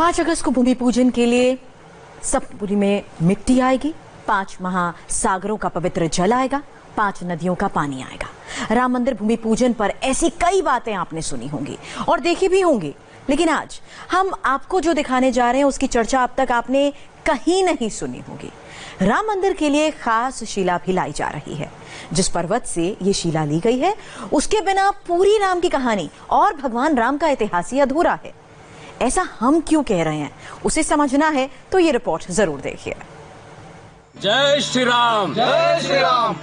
5 अगस्त को भूमि पूजन के लिए सप्तपुरी में मिट्टी आएगी, 5 महासागरों का पवित्र जल आएगा, 5 नदियों का पानी आएगा। राम मंदिर भूमि पूजन पर ऐसी कई बातें आपने सुनी होंगी और देखी भी होंगी, लेकिन आज हम आपको जो दिखाने जा रहे हैं उसकी चर्चा अब तक आपने कहीं नहीं सुनी होगी। राम मंदिर के लिए खास शिला भी लाई जा रही है। जिस पर्वत से ये शिला ली गई है उसके बिना पूरी राम की कहानी और भगवान राम का इतिहास ही अधूरा है। ऐसा हम क्यों कह रहे हैं, उसे समझना है तो ये रिपोर्ट जरूर देखिए। जय श्री राम, जय श्री राम।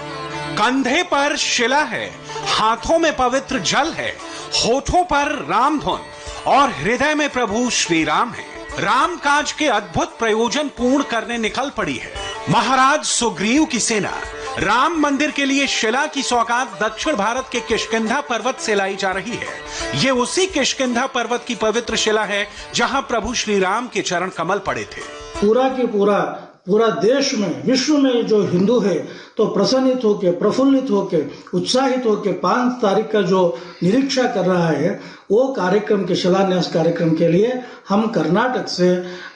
कंधे पर शिला है, हाथों में पवित्र जल है, होठों पर राम धुन और हृदय में प्रभु श्री राम है। राम काज के अद्भुत प्रयोजन पूर्ण करने निकल पड़ी है। महाराज सुग्रीव की सेना राम मंदिर के लिए शिला की सौगात दक्षिण भारत के किष्किंधा पर्वत से लाई जा रही है। ये उसी किष्किंधा पर्वत की पवित्र शिला है जहां प्रभु श्री राम के चरण कमल पड़े थे। पूरा की पूरा देश में, विश्व में जो हिंदू है तो प्रसन्नित होके, प्रफुल्लित होके, उत्साहित होके 5 तारीख का जो निरीक्षा कर रहा है, वो कार्यक्रम के शिलान्यास कार्यक्रम के लिए हम कर्नाटक से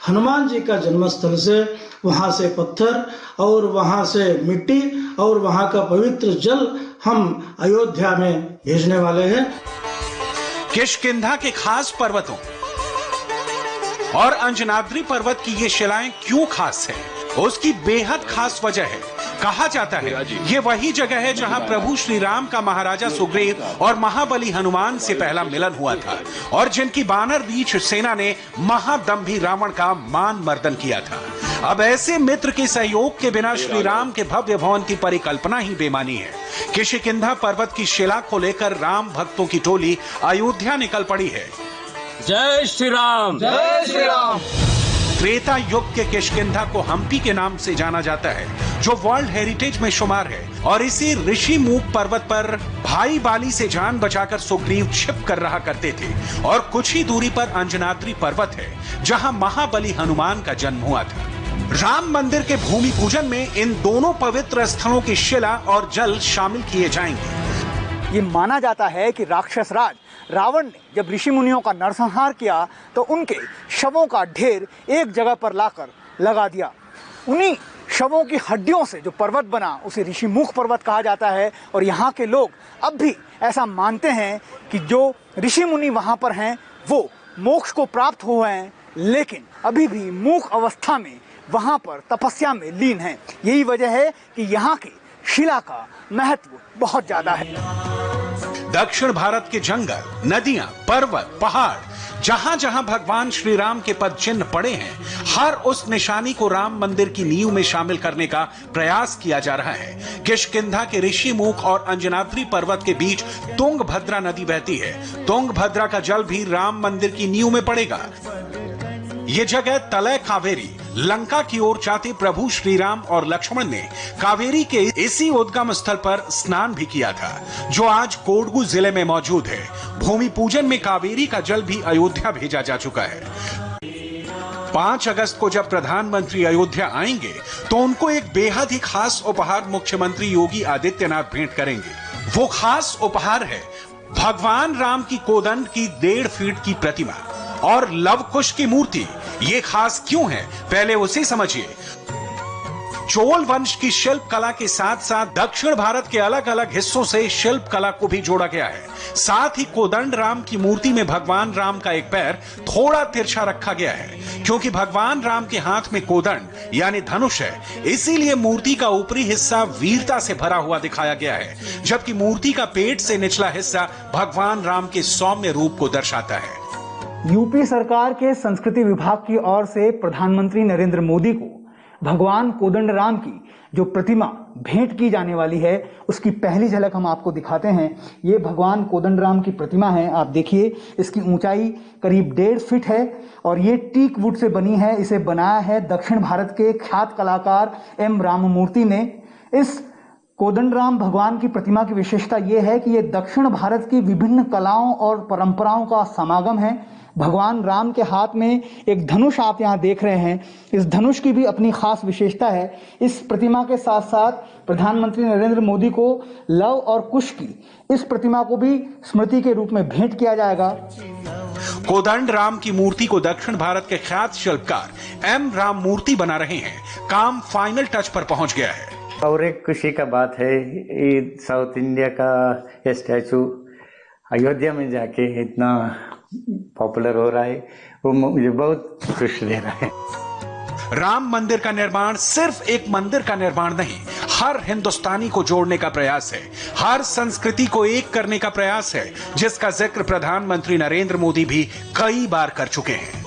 हनुमान जी का जन्मस्थल से, वहां से पत्थर और वहां से मिट्टी और वहां का पवित्र जल हम अयोध्या में भेजने वाले हैं। किष्किंधा के खास पर्वतों और अंजनाद्री पर्वत की ये शिलाएं क्यों खास है, उसकी बेहद खास वजह है। कहा जाता है ये वही जगह है जहां प्रभु श्री राम का महाराजा सुग्रीव और महाबली हनुमान से पहला मिलन हुआ था और जिनकी बानर बीच सेना ने महादम्भी रावण का मान मर्दन किया था। अब ऐसे मित्र के सहयोग के बिना श्री राम के भव्य भवन की परिकल्पना ही बेमानी है। किष्किंधा पर्वत की शिला को लेकर राम भक्तों की टोली अयोध्या निकल पड़ी है। जय श्री राम, जय श्री राम। त्रेता युग के किष्किंधा को हम्पी के नाम से जाना जाता है, जो वर्ल्ड हेरिटेज में शुमार है। और इसी ऋषि मूक पर्वत पर भाई बाली से जान बचाकर सुग्रीव छिप कर रहा करते थे। और कुछ ही दूरी पर अंजनाद्री पर्वत है, जहां महाबली हनुमान का जन्म हुआ था। राम मंदिर के भूमि पूजन में इन दोनों पवित्र स्थलों की शिला और जल शामिल किए जाएंगे। ये माना जाता है कि राक्षस राज रावण ने जब ऋषि मुनियों का नरसंहार किया तो उनके शवों का ढेर एक जगह पर लाकर लगा दिया। उन्हीं शवों की हड्डियों से जो पर्वत बना उसे ऋषिमुख पर्वत कहा जाता है। और यहाँ के लोग अब भी ऐसा मानते हैं कि जो ऋषि मुनि वहाँ पर हैं वो मोक्ष को प्राप्त हुए हैं, लेकिन अभी भी मूक अवस्था में वहाँ पर तपस्या में लीन हैं। यही वजह है कि यहाँ की शिला का महत्व बहुत ज्यादा है। दक्षिण भारत के जंगल, नदियां, पर्वत, पहाड़, जहां जहां भगवान श्री राम के पद चिन्ह पड़े हैं, हर उस निशानी को राम मंदिर की नींव में शामिल करने का प्रयास किया जा रहा है। किष्किंधा के ऋषिमुख और अंजनाद्री पर्वत के बीच तुंगभद्रा नदी बहती है। तुंगभद्रा का जल भी राम मंदिर की नींव में पड़ेगा। ये जगह तलय कावेरी, लंका की ओर जाते प्रभु श्री राम और लक्ष्मण ने कावेरी के इसी उद्गम स्थल पर स्नान भी किया था, जो आज कोडगू जिले में मौजूद है। भूमि पूजन में कावेरी का जल भी अयोध्या भेजा जा चुका है। 5 अगस्त को जब प्रधानमंत्री अयोध्या आएंगे तो उनको एक बेहद ही खास उपहार मुख्यमंत्री योगी आदित्यनाथ भेंट करेंगे। वो खास उपहार है भगवान राम की कोदंड की 1.5 फीट की प्रतिमा और लव कुश की मूर्ति। ये खास क्यों है, पहले उसे समझिए। चोल वंश की शिल्प कला के साथ साथ दक्षिण भारत के अलग अलग हिस्सों से शिल्प कला को भी जोड़ा गया है। साथ ही कोदंड राम की मूर्ति में भगवान राम का एक पैर थोड़ा तिरछा रखा गया है, क्योंकि भगवान राम के हाथ में कोदंड यानी धनुष है। इसीलिए मूर्ति का ऊपरी हिस्सा वीरता से भरा हुआ दिखाया गया है, जबकि मूर्ति का पेट से निचला हिस्सा भगवान राम के सौम्य रूप को दर्शाता है। यूपी सरकार के संस्कृति विभाग की ओर से प्रधानमंत्री नरेंद्र मोदी को भगवान कोदंड राम की जो प्रतिमा भेंट की जाने वाली है उसकी पहली झलक हम आपको दिखाते हैं। ये भगवान कोदंड राम की प्रतिमा है। आप देखिए, इसकी ऊंचाई करीब 1.5 फीट है और ये टीक वुड से बनी है। इसे बनाया है दक्षिण भारत के ख्यात कलाकार एम राममूर्ति ने। इस कोदंड राम भगवान की प्रतिमा की विशेषता ये है कि ये दक्षिण भारत की विभिन्न कलाओं और परंपराओं का समागम है। भगवान राम के हाथ में एक धनुष आप यहाँ देख रहे हैं। इस धनुष की भी अपनी खास विशेषता है। इस प्रतिमा के साथ साथ प्रधानमंत्री नरेंद्र मोदी को लव और कुश की इस प्रतिमा को भी स्मृति के रूप में भेंट किया जाएगा। कोदंड राम की मूर्ति को दक्षिण भारत के ख्यात शिल्पकार एम राम मूर्ति बना रहे हैं। काम फाइनल टच पर पहुंच गया है। और एक खुशी का बात है, ये साउथ इंडिया का ये स्टैचू अयोध्या में जाके इतना पॉपुलर हो रहा है, वो मुझे बहुत खुशी दे रहा है। राम मंदिर का निर्माण सिर्फ एक मंदिर का निर्माण नहीं, हर हिंदुस्तानी को जोड़ने का प्रयास है, हर संस्कृति को एक करने का प्रयास है, जिसका जिक्र प्रधानमंत्री नरेंद्र मोदी भी कई बार कर चुके हैं।